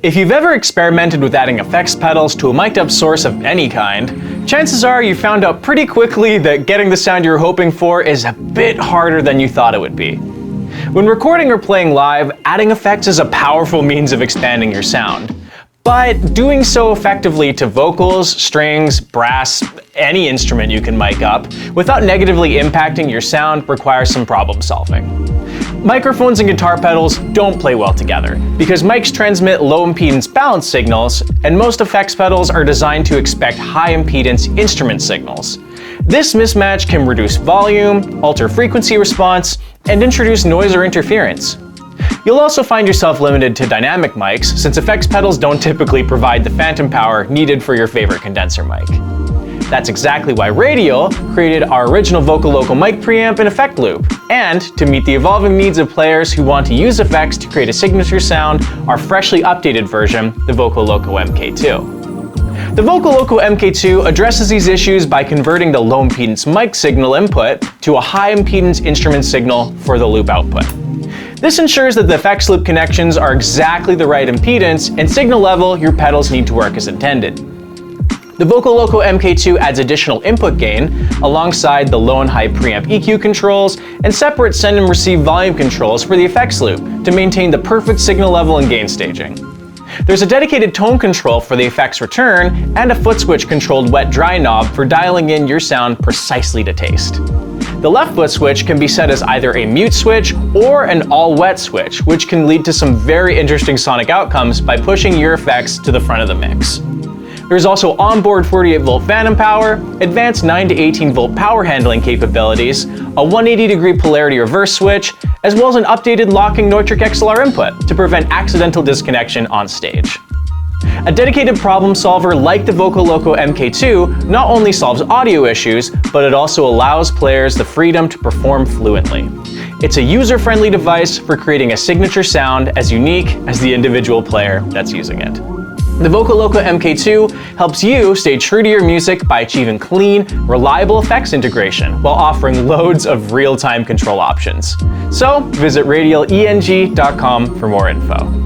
If you've ever experimented with adding effects pedals to a mic'd up source of any kind, chances are you found out pretty quickly that getting the sound you're hoping for is a bit harder than you thought it would be. When recording or playing live, adding effects is a powerful means of expanding your sound. But doing so effectively to vocals, strings, brass, any instrument you can mic up, without negatively impacting your sound requires some problem solving. Microphones and guitar pedals don't play well together, because mics transmit low-impedance balance signals, and most effects pedals are designed to expect high-impedance instrument signals. This mismatch can reduce volume, alter frequency response, and introduce noise or interference. You'll also find yourself limited to dynamic mics, since effects pedals don't typically provide the phantom power needed for your favorite condenser mic. That's exactly why Radial created our original Voco-Loco mic preamp and effect loop. And to meet the evolving needs of players who want to use effects to create a signature sound, our freshly updated version, the Voco-Loco Mk2. The Voco-Loco Mk2 addresses these issues by converting the low-impedance mic signal input to a high-impedance instrument signal for the loop output. This ensures that the effects loop connections are exactly the right impedance and signal level your pedals need to work as intended. The Voco-Loco Mk2 adds additional input gain alongside the low and high preamp EQ controls and separate send and receive volume controls for the effects loop to maintain the perfect signal level and gain staging. There's a dedicated tone control for the effects return and a foot switch controlled wet-dry knob for dialing in your sound precisely to taste. The left foot switch can be set as either a mute switch or an all-wet switch, which can lead to some very interesting sonic outcomes by pushing your effects to the front of the mix. There's also onboard 48-volt phantom power, advanced 9 to 18-volt power handling capabilities, a 180-degree polarity reverse switch, as well as an updated locking Neutrik XLR input to prevent accidental disconnection on stage. A dedicated problem solver like the Voco-Loco Mk2 not only solves audio issues, but it also allows players the freedom to perform fluently. It's a user-friendly device for creating a signature sound as unique as the individual player that's using it. The Voco-Loco Mk2 helps you stay true to your music by achieving clean, reliable effects integration while offering loads of real-time control options. So visit radialeng.com for more info.